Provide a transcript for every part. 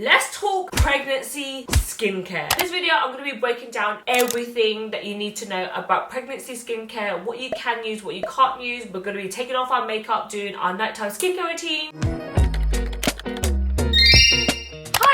Let's talk pregnancy skincare. In this video, I'm going to be breaking down everything that you need to know about pregnancy skincare, what you can use, what you can't use. We're going to be taking off our makeup, doing our nighttime skincare routine.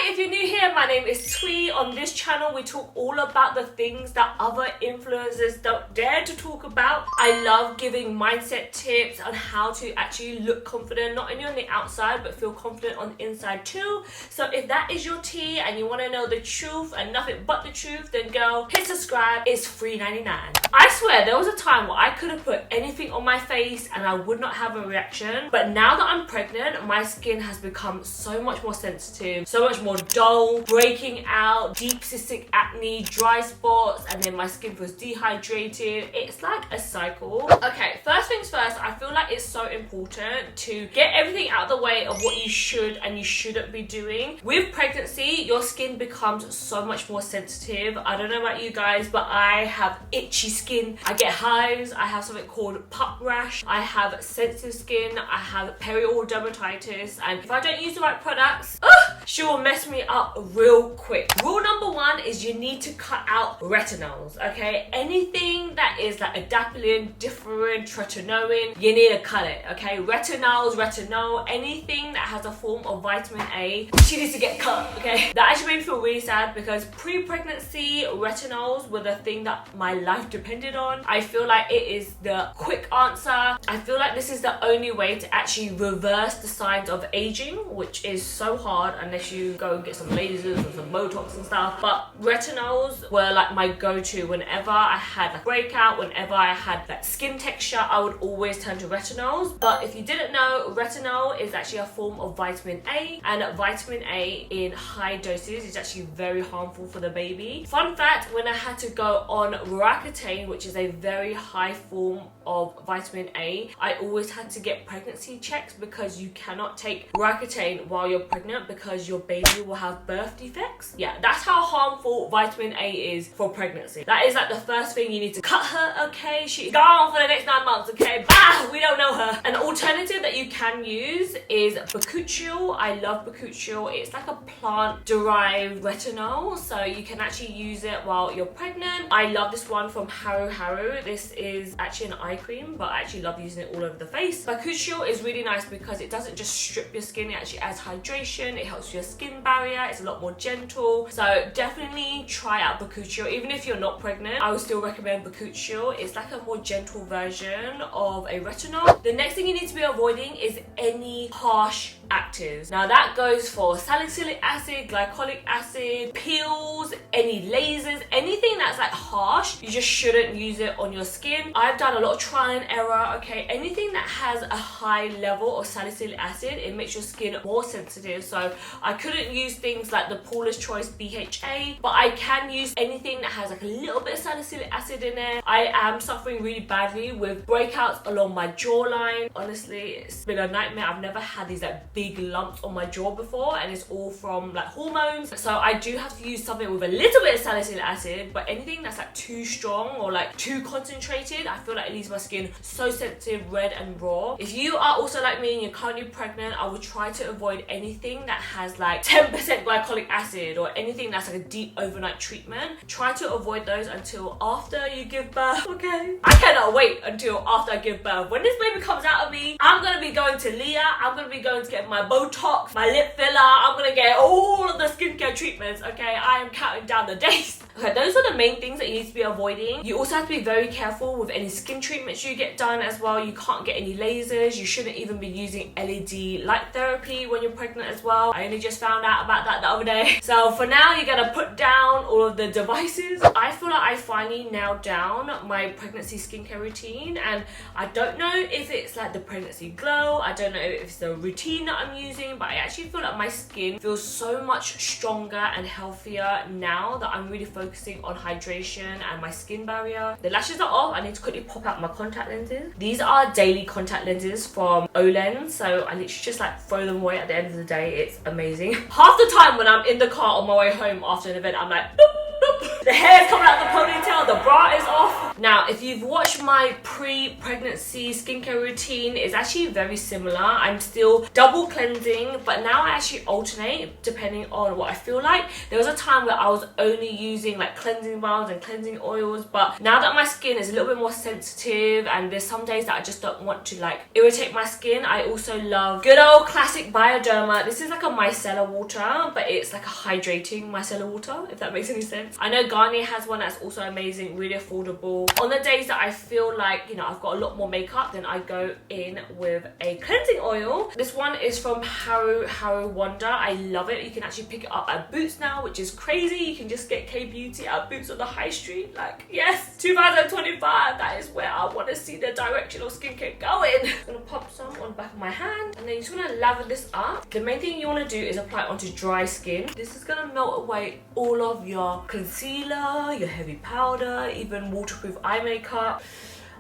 If you're new here, my name is Twee. On this channel, we talk all about the things that other influencers don't dare to talk about. I love giving mindset tips on how to actually look confident, not only on the outside, but feel confident on the inside too. So if that is your tea and you want to know the truth and nothing but the truth, then go hit subscribe. It's $3.99. I swear, there was a time where I could have put anything on my face and I would not have a reaction. But now that I'm pregnant, my skin has become so much more sensitive, so much more dull, breaking out, deep cystic acne, dry spots, and then my skin feels dehydrated. It's like a cycle. Okay, first things first, I feel like it's so important to get everything out of the way of what you should and you shouldn't be doing. With pregnancy, your skin becomes so much more sensitive. I don't know about you guys, but I have itchy skin. I get hives. I have something called pup rash. I have sensitive skin. I have perioral dermatitis, and if I don't use the right products, she will mess me up real quick. Rule number one is you need to cut out retinols, okay? Anything that is like adapalene, differin, tretinoin, you need to cut it, okay? Retinol, anything that has a form of vitamin A, she needs to get cut, okay? That actually made me feel really sad because pre-pregnancy, retinols were the thing that my life depended on. I feel like it is the quick answer. I feel like this is the only way to actually reverse the signs of aging, which is so hard unless you go and get some lasers and some Botox and stuff. But retinols were like my go-to. Whenever I had a breakout, whenever I had that skin texture, I would always turn to retinols. But if you didn't know, retinol is actually a form of vitamin A, and vitamin A in high doses is actually very harmful for the baby. Fun fact, when I had to go on Roaccutane, which is a very high form of vitamin A, I always had to get pregnancy checks because you cannot take Roaccutane while you're pregnant because your baby will have birth defects. Yeah, that's how harmful vitamin A is for pregnancy. That is like the first thing you need to cut her, okay? She's gone for the next 9 months, okay? Bah! We don't know her. An alternative that you can use is bakuchiol. I love bakuchiol. It's like a plant-derived retinol, so you can actually use it while you're pregnant. I love this one from Haruharu. This is actually an eye cream, but I actually love using it all over the face. Bakuchiol is really nice because it doesn't just strip your skin, it actually adds hydration, it helps your skin barrier, it's a lot more gentle. So definitely try out bakuchiol. Even if you're not pregnant, I would still recommend bakuchiol. It's like a more gentle version of a retinol. The next thing you need to be avoiding is any harsh actives. Now that goes for salicylic acid, glycolic acid, peels, any lasers, anything that's like harsh, you just shouldn't use it on your skin. I've done a lot of trial and error, okay? Anything that has a high level of salicylic acid, it makes your skin more sensitive. So I couldn't use things like the Paula's Choice BHA, but I can use anything that has like a little bit of salicylic acid in it. I am suffering really badly with breakouts along my jawline. Honestly, it's been a nightmare. I've never had these like big lumps on my jaw before, and it's all from like hormones. So I do have to use something with a little bit of salicylic acid, but anything that's like too strong or like too concentrated, I feel like it leaves my skin so sensitive, red and raw. If you are also like me and you're currently pregnant, I would try to avoid anything that has like 10% glycolic acid or anything that's like a deep overnight treatment. Try to avoid those until after you give birth, okay? I cannot wait until after I give birth. When this baby comes out of me, I'm gonna be going to Leah. I'm gonna be going to get my Botox, my lip filler. I'm gonna get all of the skincare treatments, okay? I am counting down the days. Okay, those are the main things that you need to be avoiding. You also have to be very careful with any skin treatments you get done as well. You can't get any lasers. You shouldn't even be using LED light therapy when you're pregnant as well. I only just found out about that the other day. So for now, you're gonna put down all of the devices. I feel like I finally nailed down my pregnancy skincare routine, and I don't know if it's like the pregnancy glow. I don't know if it's the routine that I'm using, but I actually feel like my skin feels so much stronger and healthier now that I'm really focusing on hydration and my skin barrier. The lashes are off. I need to quickly pop out my contact lenses. These are daily contact lenses from Olens, so I literally just like throw them away at the end of the day. It's amazing. Half the time when I'm in the car on my way home after an event, I'm like, boop, boop. The hair's coming out the ponytail, the bra is off. Now, if you've watched my pre-pregnancy skincare routine, it's actually very similar. I'm still double cleansing, but now I actually alternate depending on what I feel like. There was a time where I was only using like cleansing balms and cleansing oils, but now that my skin is a little bit more sensitive and there's some days that I just don't want to like irritate my skin, I also love good old classic Bioderma. This is like a micellar water, but it's like a hydrating micellar water, if that makes any sense. I know Garnier has one that's also amazing, really affordable. On the days that I feel like, you know, I've got a lot more makeup, then I go in with a cleansing oil. This one is from Haruharu Wonder. I love it. You can actually pick it up at Boots now, which is crazy. You can just get kbeauty at Boots on the high street. Like, yes, 2025, that is where I want to see the direction of skincare going. I'm gonna pop some on the back of my hand, and then you just want to lather this up. The main thing you want to do is apply it onto dry skin. This is gonna melt away all of your concealer, your heavy powder, even waterproof eye makeup.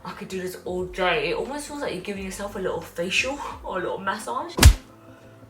I could do this all day. It almost feels like you're giving yourself a little facial or a little massage.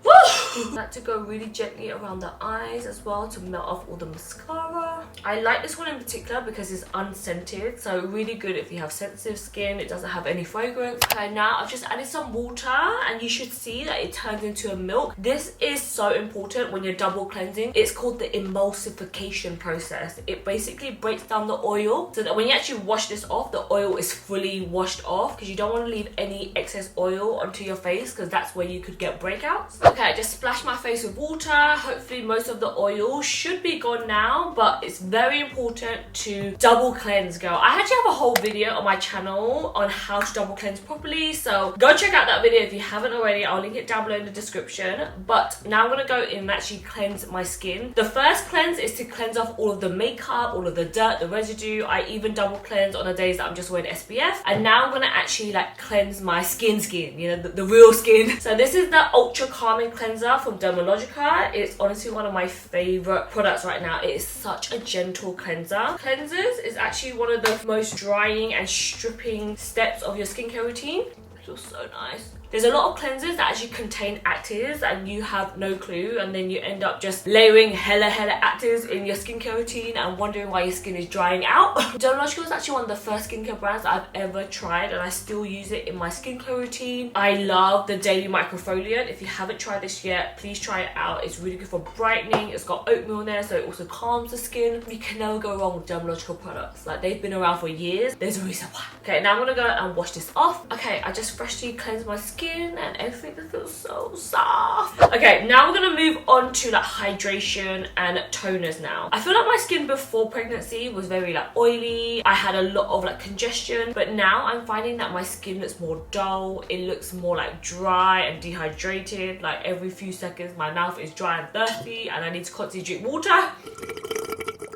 Woo! I like to go really gently around the eyes as well to melt off all the mascara. I like this one in particular because it's unscented, so really good if you have sensitive skin. It doesn't have any fragrance. Okay, now I've just added some water and you should see that it turns into a milk. This is so important when you're double cleansing. It's called the emulsification process. It basically breaks down the oil so that when you actually wash this off, the oil is fully washed off, because you don't want to leave any excess oil onto your face, because that's where you could get breakouts. Okay, I just splash my face with water. Hopefully most of the oil should be gone now, but it's very important to double cleanse, girl. I actually have a whole video on my channel on how to double cleanse properly, so go check out that video if you haven't already. I'll link it down below in the description. But now I'm gonna go in and actually cleanse my skin. The first cleanse is to cleanse off all of the makeup, all of the dirt, the residue. I even double cleanse on the days that I'm just wearing SPF. And now I'm gonna actually like cleanse my skin, you know, the real skin. So this is the Ultra Calming Cleanser from Dermalogica. It's honestly one of my favorite products right now. It is such a gentle cleanser. Cleansers is actually one of the most drying and stripping steps of your skincare routine. It feels so nice. There's a lot of cleansers that actually contain actives and you have no clue, and then you end up just layering hella actives in your skincare routine and wondering why your skin is drying out. Dermalogica is actually one of the first skincare brands that I've ever tried, and I still use it in my skincare routine. I love the Daily Microfoliant. If you haven't tried this yet, please try it out. It's really good for brightening. It's got oatmeal in there, so it also calms the skin. You can never go wrong with Dermalogica products. Like, they've been around for years. There's a reason why. Okay, now I'm gonna go and wash this off. Okay, I just freshly cleansed my skin and everything feels so soft. Okay, now we're gonna move on to like hydration and toners now. I feel like my skin before pregnancy was very like oily. I had a lot of like congestion, but now I'm finding that my skin looks more dull. It looks more like dry and dehydrated. Like every few seconds my mouth is dry and thirsty and I need to constantly drink water.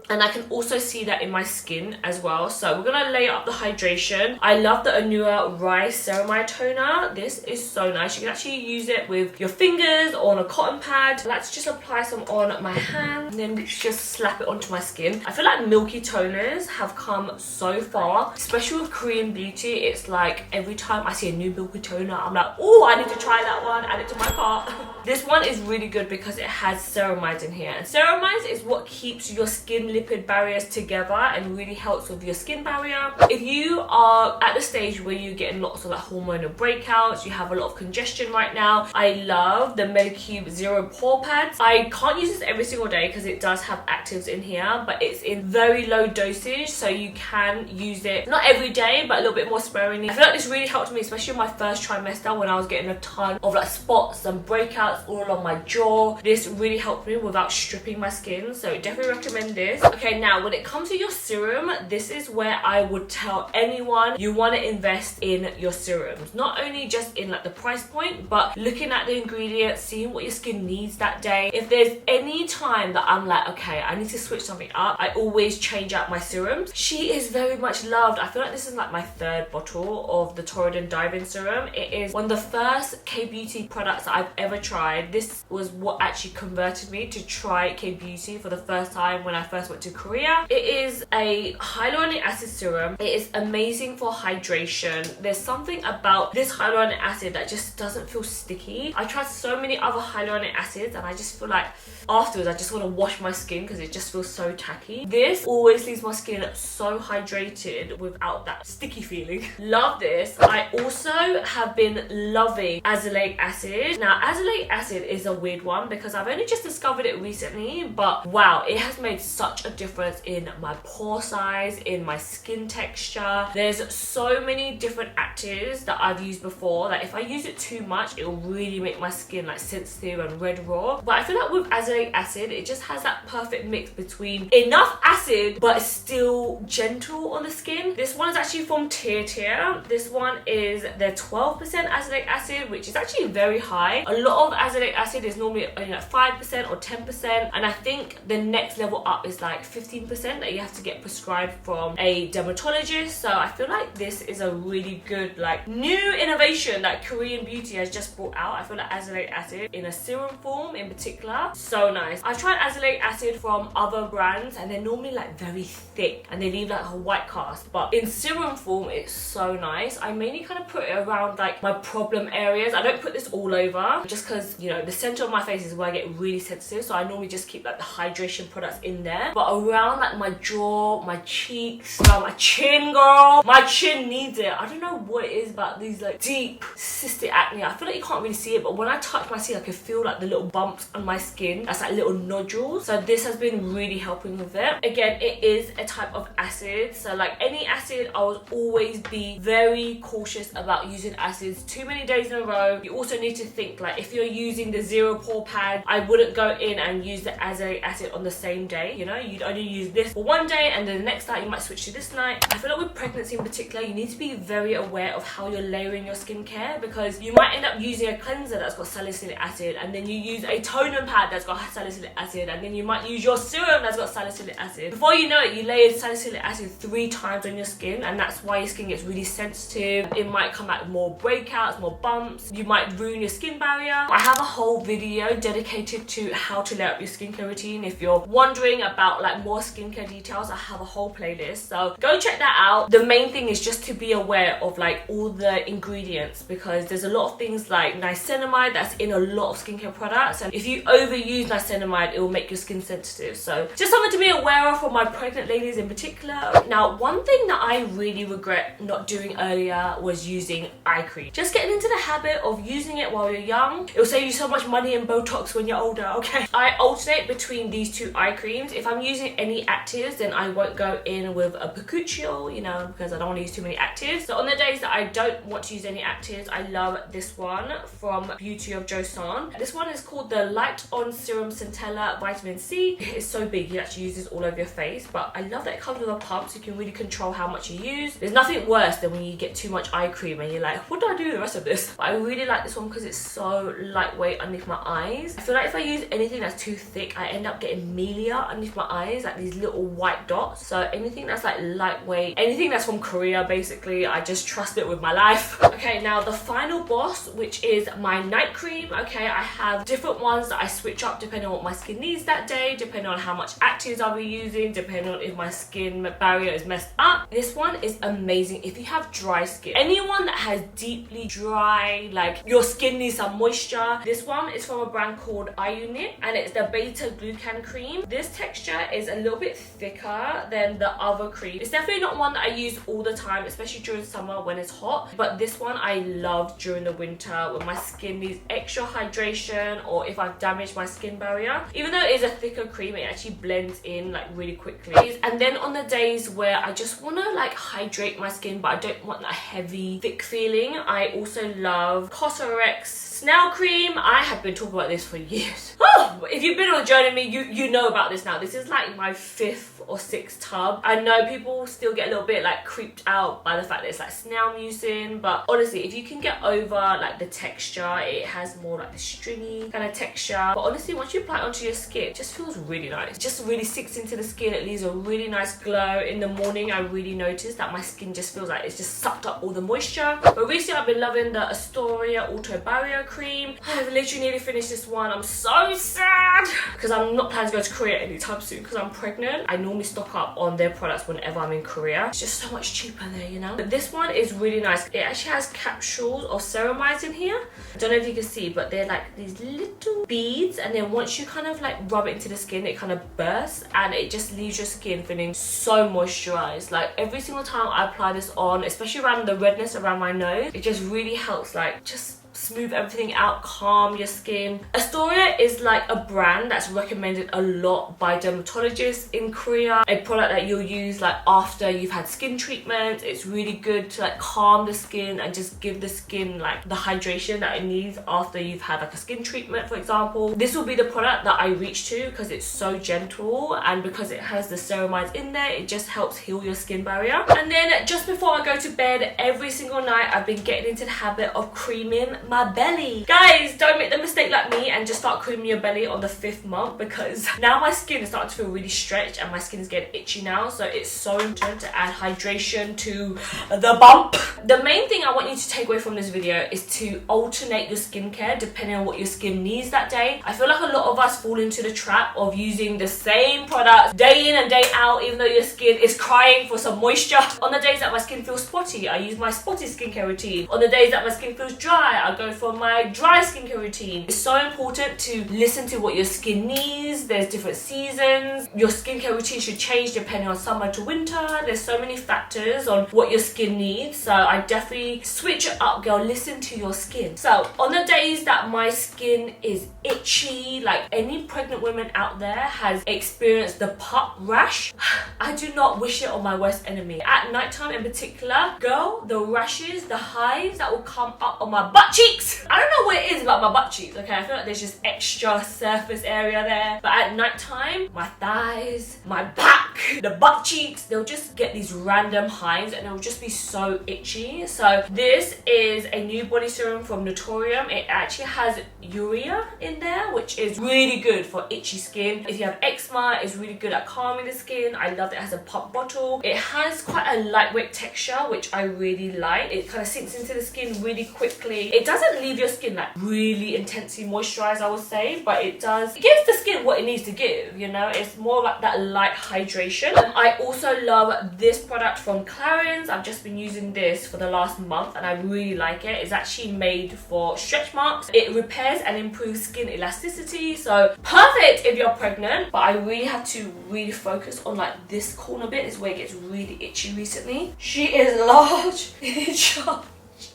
And I can also see that in my skin as well. So we're gonna layer up the hydration. I love the Anua Rice Ceramide Toner. This is so nice. You can actually use it with your fingers or on a cotton pad. Let's just apply some on my hand and then just slap it onto my skin. I feel like milky toners have come so far, especially with Korean beauty. It's like every time I see a new milky toner, I'm like, oh, I need to try that one, add it to my cart. This one is really good because it has ceramides in here. And ceramides is what keeps your skin lipid barriers together and really helps with your skin barrier. If you are at the stage where you're getting lots of like hormonal breakouts, you have a lot of congestion right now, I love the Medicube Zero Pore Pads. I can't use this every single day because it does have actives in here, but it's in very low dosage, so you can use it not every day, but a little bit more sparingly. I feel like this really helped me, especially in my first trimester when I was getting a ton of like spots and breakouts all along my jaw. This really helped me without stripping my skin, so definitely recommend this. Okay, now when it comes to your serum, this is where I would tell anyone you want to invest in your serums. Not only just in like the price point, but looking at the ingredients, seeing what your skin needs that day. If there's any time that I'm like, okay, I need to switch something up, I always change out my serums. She is very much loved. I feel like this is like my third bottle of the Toriden Dive-In Serum. It is one of the first kbeauty products that I've ever tried. This was what actually converted me to try kbeauty for the first time when I first went went to Korea. It is a hyaluronic acid serum. It is amazing for hydration. There's something about this hyaluronic acid that just doesn't feel sticky. I tried so many other hyaluronic acids and I just feel like afterwards I just want to wash my skin because it just feels so tacky. This always leaves my skin so hydrated without that sticky feeling. Love this. I also have been loving azelaic acid. Now azelaic acid is a weird one because I've only just discovered it recently, but wow, it has made such a difference in my pore size, in my skin texture. There's so many different actives that I've used before. Like if I use it too much, it'll really make my skin like sensitive and red raw. But I feel like with azelaic acid, it just has that perfect mix between enough acid but still gentle on the skin. This one is actually from TIRTIR. This one is their 12% azelaic acid, which is actually very high. A lot of azelaic acid is normally only like 5% or 10%, and I think the next level up is like 15% that you have to get prescribed from a dermatologist. So I feel like this is a really good like new innovation that Korean beauty has just brought out. I feel like azelaic acid in a serum form in particular, so nice. I've tried azelaic acid from other brands and they're normally like very thick and they leave like a white cast, but in serum form it's so nice. I mainly kind of put it around like my problem areas. I don't put this all over just because, you know, the center of my face is where I get really sensitive, so I normally just keep like the hydration products in there. But around like my jaw, my cheeks, around my chin, girl, my chin needs it. I don't know what it is about these like deep cystic acne. I feel like you can't really see it, but when I touch my skin I can feel like the little bumps on my skin. That's like little nodules. So this has been really helping with it. Again, it is a type of acid, so like any acid I will always be very cautious about using acids too many days in a row. You also need to think like if you're using the zero pore pad, I wouldn't go in and use the azelaic acid on the same day. You know, you'd only use this for one day and then the next night you might switch to this night. I feel like with pregnancy in particular, you need to be very aware of how you're layering your skincare, because you might end up using a cleanser that's got salicylic acid, and then you use a toner pad that's got salicylic acid, and then you might use your serum that's got salicylic acid. Before you know it, you layered salicylic acid 3 times on your skin, and that's why your skin gets really sensitive. It might come out with more breakouts, more bumps. You might ruin your skin barrier. I have a whole video dedicated to how to layer up your skincare routine. If you're wondering about like more skincare details, I have a whole playlist, so go check that out. The main thing is just to be aware of like all the ingredients, because there's a lot of things like niacinamide that's in a lot of skincare products, and if you overuse niacinamide, it will make your skin sensitive. So just something to be aware of for my pregnant ladies in particular. Now, one thing that I really regret not doing earlier was using eye cream. Just getting into the habit of using it while you're young. It will save you so much money in Botox when you're older, okay? I alternate between these 2 eye creams. If I'm using any actives, then I won't go in with a Bakuchiol, you know, because I don't want to use too many actives. So on the days that I don't want to use any actives, I love this one from Beauty of Joseon. This one is called the Light On Serum Centella Vitamin C. It's so big, you actually use this all over your face, but I love that it comes with a pump so you can really control how much you use. There's nothing worse than when you get too much eye cream and you're like, what do I do with the rest of this? But I really like this one because it's so lightweight underneath my eyes. I feel like if I use anything that's too thick, I end up getting melia underneath my eyes, like these little white dots. So anything that's like lightweight, anything that's from Korea basically, I just trust it with my life. Okay, now the final boss, which is my night cream. Okay, I have different ones that I switch up depending on what my skin needs that day, depending on how much actives I'll be using, depending on if my skin barrier is messed up. This one is amazing if you have dry skin. Anyone that has deeply dry, like your skin needs some moisture. This one is from a brand called iUNIK and it's the Beta-Glucan Cream. This texture is a little bit thicker than the other cream. It's definitely not one that I use all the time, especially during summer when it's hot, but this one I love during the winter when my skin needs extra hydration or if I've damaged my skin barrier. Even though it is a thicker cream, it actually blends in like really quickly. And then on the days where I just want to like hydrate my skin but I don't want that heavy thick feeling, I also love COSRX Snail cream. I have been talking about this for years. Oh, if you've been on a journey with me, you know about this now. This is like my 5th or 6th tub. I know people still get a little bit like creeped out by the fact that it's like snail mucin, but honestly, if you can get over like the texture, it has more like the stringy kind of texture. But honestly, once you apply it onto your skin, it just feels really nice. It just really sinks into the skin. It leaves a really nice glow. In the morning, I really notice that my skin just feels like it's just sucked up all the moisture. But recently, I've been loving the Aestura AutoBarrier cream. I've literally nearly finished this one. I'm so sad because I'm not planning to go to Korea anytime soon because I'm pregnant. I normally stock up on their products whenever I'm in Korea. It's just so much cheaper there, you know. But this one is really nice. It actually has capsules of ceramides in here. I don't know if you can see, but they're like these little beads, and then once you kind of like rub it into the skin, it kind of bursts and it just leaves your skin feeling so moisturized. Like every single time I apply this on, especially around the redness around my nose, it just really helps like just smooth everything out, calm your skin. Aestura is like a brand that's recommended a lot by dermatologists in Korea. A product that you'll use like after you've had skin treatment. It's really good to like calm the skin and just give the skin like the hydration that it needs after you've had like a skin treatment, for example. This will be the product that I reach to because it's so gentle, and because it has the ceramides in there, it just helps heal your skin barrier. And then just before I go to bed every single night, I've been getting into the habit of creaming my belly. Guys, don't make the mistake like me and just start creaming your belly on the 5th month, because now my skin is starting to feel really stretched and my skin is getting itchy now. So it's so important to add hydration to the bump. The main thing I want you to take away from this video is to alternate your skincare depending on what your skin needs that day. I feel like a lot of us fall into the trap of using the same products day in and day out, even though your skin is crying for some moisture. On the days that my skin feels spotty, I use my spotty skincare routine. On the days that my skin feels dry, I go for my dry skincare routine. It's so important to listen to what your skin needs. There's different seasons. Your skincare routine should change depending on summer to winter. There's so many factors on what your skin needs. So I definitely switch it up, girl. Listen to your skin. So on the days that my skin is itchy, like any pregnant woman out there has experienced the pup rash, I do not wish it on my worst enemy. At nighttime in particular, girl, the rashes, the hives that will come up on my butt cheeks. I don't know what it is about my butt cheeks, okay? I feel like there's just extra surface area there. But at nighttime, my thighs, my back, the butt cheeks, they'll just get these random hives and it'll just be so itchy. So this is a new body serum from Naturium. It actually has urea in there, which is really good for itchy skin. If you have eczema, it's really good at calming the skin. I love that it has a pump bottle. It has quite a lightweight texture, which I really like. It kind of sinks into the skin really quickly. It doesn't leave your skin like really intensely moisturized, I would say, but it gives the skin what it needs to give, you know. It's more like that light hydration. I also love this product from Clarins. I've just been using this for the last month and I really like it. It's actually made for stretch marks. It repairs and improves skin elasticity, so perfect if you're pregnant. But I really have to really focus on like this corner bit is where it gets really itchy recently. She is large in charge.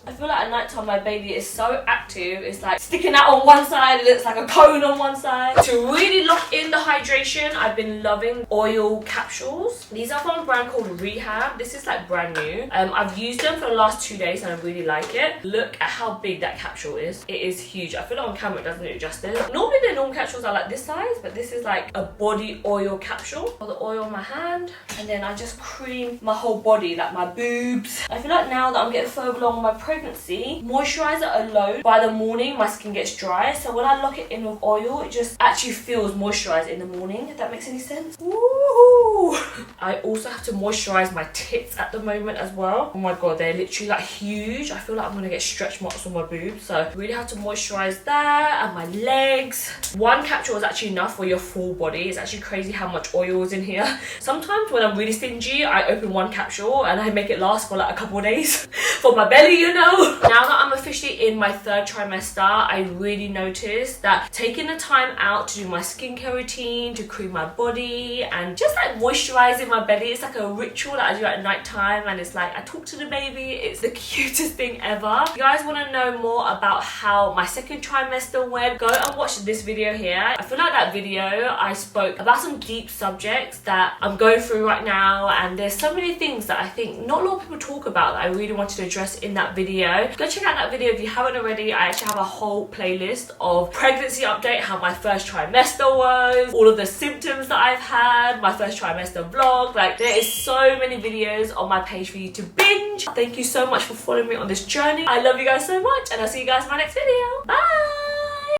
I feel like at night time my baby is so active, it's like sticking out on one side, it looks like a cone on one side. To really lock in the hydration, I've been loving oil capsules. These are from a brand called Rehab. This is like brand new. I've used them for the last 2 days and I really like it. Look at how big that capsule is. It is huge. I feel like on camera it doesn't do it justice. Normally the normal capsules are like this size, but this is like a body oil capsule. For the oil on my hand, and then I just cream my whole body, like my boobs. I feel like now that I'm getting further along with my pregnancy, moisturizer alone, by the morning my skin gets dry, so when I lock it in with oil, it just actually feels moisturized in the morning, if that makes any sense. Woo! I also have to moisturize my tits at the moment as well. Oh my god, they're literally like huge. I feel like I'm gonna get stretch marks on my boobs, so I really have to moisturize that and my legs. One capsule is actually enough for your full body. It's actually crazy how much oil is in here. Sometimes when I'm really stingy, I open one capsule and I make it last for like a couple of days for my belly, you know. Now that I'm officially in my 3rd trimester, I really noticed that taking the time out to do my skincare routine, to cream my body and just like moisturizing my belly, it's like a ritual that I do at night time, and it's like I talk to the baby. It's the cutest thing ever. If you guys want to know more about how my 2nd trimester went, go and watch this video here. I feel like that video I spoke about some deep subjects that I'm going through right now, and there's so many things that I think not a lot of people talk about that I really wanted to address in that video. Go check out that video if you haven't already. I actually have a whole playlist of pregnancy update, how my 1st trimester was, all of the symptoms that I've had, my 1st trimester vlog. Like, there is so many videos on my page for you to binge. Thank you so much for following me on this journey. I love you guys so much, and I'll see you guys in my next video. Bye!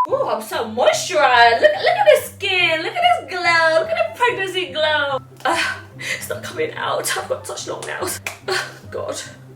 Oh, I'm so moisturized. Look at this skin. Look at this glow. Look at the pregnancy glow. It's not coming out. I've got such long nails. God.